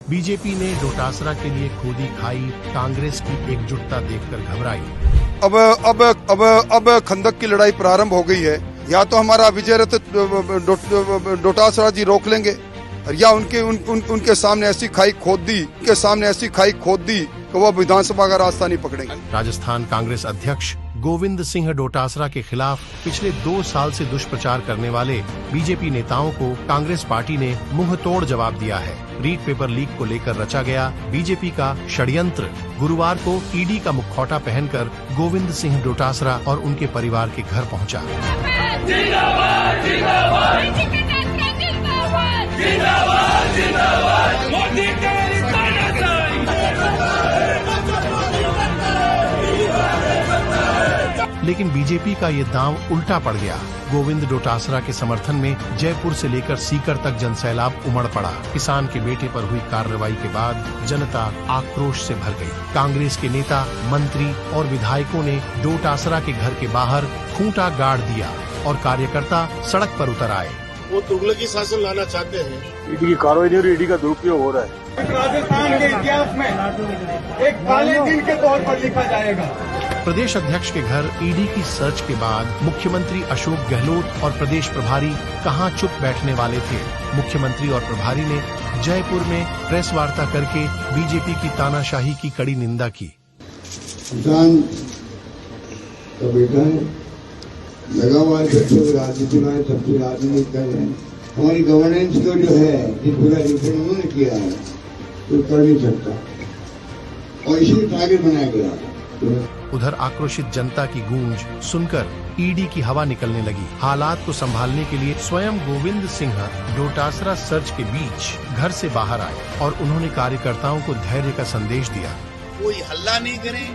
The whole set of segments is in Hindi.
बीजेपी ने डोटासरा के लिए खोदी खाई, कांग्रेस की एकजुटता देखकर घबराई। अब खंदक की लड़ाई प्रारंभ हो गई है। या तो हमारा विजय रथ डोटासरा जी रोक लेंगे, या उनके सामने ऐसी खाई खोद दी कि वो विधानसभा का रास्ता नहीं पकड़ेंगे। राजस्थान कांग्रेस अध्यक्ष गोविंद सिंह डोटासरा के खिलाफ पिछले 2 साल से दुष्प्रचार करने वाले बीजेपी नेताओं को कांग्रेस पार्टी ने मुंह तोड़ जवाब दिया है। रीट पेपर लीक को लेकर रचा गया बीजेपी का षड्यंत्र गुरुवार को ईडी का मुखौटा पहनकर गोविंद सिंह डोटासरा और उनके परिवार के घर पहुंचा। लेकिन बीजेपी का ये दांव उल्टा पड़ गया। गोविंद डोटासरा के समर्थन में जयपुर से लेकर सीकर तक जनसैलाब उमड़ पड़ा। किसान के बेटे पर हुई कार्रवाई के बाद जनता आक्रोश से भर गई। कांग्रेस के नेता, मंत्री और विधायकों ने डोटासरा के घर के बाहर खूंटा गाड़ दिया और कार्यकर्ता सड़क पर उतर आए। वो तुगलकी शासन लाना चाहते हैं। ईडी की कार्रवाई नहीं हो रही, ईडी का दुरुपयोग हो रहा है। राजस्थान के इतिहास में एक काले दिन के तौर पर लिखा जाएगा। प्रदेश अध्यक्ष के घर ईडी की सर्च के बाद मुख्यमंत्री अशोक गहलोत और प्रदेश प्रभारी कहां चुप बैठने वाले थे। मुख्यमंत्री और प्रभारी ने जयपुर में प्रेस वार्ता करके बीजेपी की तानाशाही की कड़ी निंदा की। किसान का बेटा है, लगा हुआ है, राजनीति में सबसे राजनीति कर रहे हैं। हमारी गवर्नेंस को जो है जिस पूरा रिपोर्ट उन्होंने किया है तो कर नहीं सकता और इसी टारगेट बनाया गया। उधर आक्रोशित जनता की गूंज सुनकर ईडी की हवा निकलने लगी। हालात को संभालने के लिए स्वयं गोविंद सिंह डोटासरा सर्च के बीच घर से बाहर आए और उन्होंने कार्यकर्ताओं को धैर्य का संदेश दिया। कोई हल्ला नहीं करे,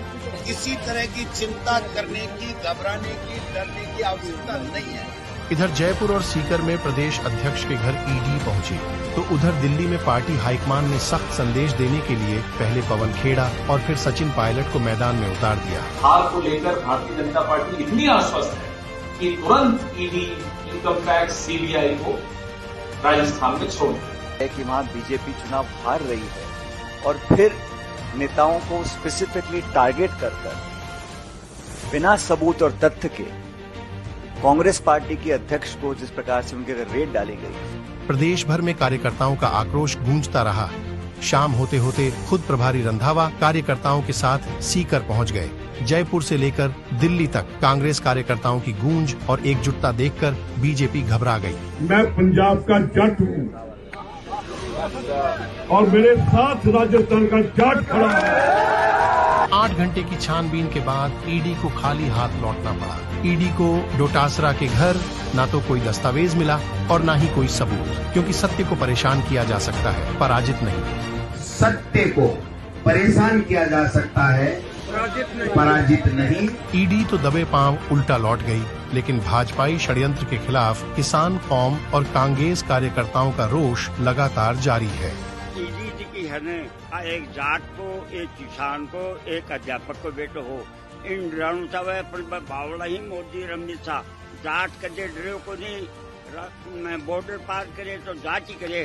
किसी तरह की चिंता करने की, घबराने की, डरने की आवश्यकता नहीं है। इधर जयपुर और सीकर में प्रदेश अध्यक्ष के घर ईडी पहुंची, तो उधर दिल्ली में पार्टी हाईकमान ने सख्त संदेश देने के लिए पहले पवन खेड़ा और फिर सचिन पायलट को मैदान में उतार दिया। हार को लेकर भारतीय जनता पार्टी इतनी आश्वस्त है कि तुरंत ईडी, इनकम टैक्स, सीबीआई को राजस्थान में छोड़ है कि वहां बीजेपी चुनाव हार रही है और फिर नेताओं को स्पेसिफिकली टारगेट कर बिना सबूत और तथ्य के कांग्रेस पार्टी के अध्यक्ष को जिस प्रकार से उनके घर रेड डाली गई। प्रदेश भर में कार्यकर्ताओं का आक्रोश गूंजता रहा। शाम होते होते खुद प्रभारी रंधावा कार्यकर्ताओं के साथ सीकर पहुंच गए। जयपुर से लेकर दिल्ली तक कांग्रेस कार्यकर्ताओं की गूंज और एकजुटता देखकर बीजेपी घबरा गई। मैं पंजाब का जट हूँ और मेरे साथ राजस्थान का जट खड़ा है। 8 घंटे की छानबीन के बाद ईडी को खाली हाथ लौटना पड़ा। ईडी को डोटासरा के घर ना तो कोई दस्तावेज मिला और ना ही कोई सबूत, क्योंकि सत्य को परेशान किया जा सकता है, पराजित नहीं। सत्य को परेशान किया जा सकता है, पराजित नहीं। ईडी तो दबे पांव उल्टा लौट गई, लेकिन भाजपाई षड्यंत्र के खिलाफ किसान, कौम और कांग्रेस कार्यकर्ताओं का रोष लगातार जारी है। ईडी की है ने एक जाट को, एक किसान को, एक अध्यापक को बेटो हो, इन रण बावड़ा ही मोदी रमित जाट करे डरे को नहीं, बॉर्डर पार करे तो जाट ही करे।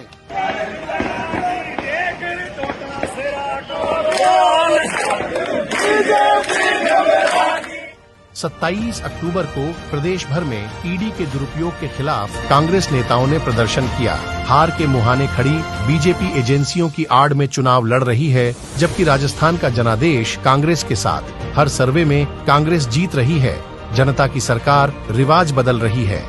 27 अक्टूबर को प्रदेश भर में ईडी के दुरुपयोग के खिलाफ कांग्रेस नेताओं ने प्रदर्शन किया। हार के मुहाने खड़ी बीजेपी एजेंसियों की आड़ में चुनाव लड़ रही है, जबकि राजस्थान का जनादेश कांग्रेस के साथ। हर सर्वे में कांग्रेस जीत रही है, जनता की सरकार रिवाज बदल रही है।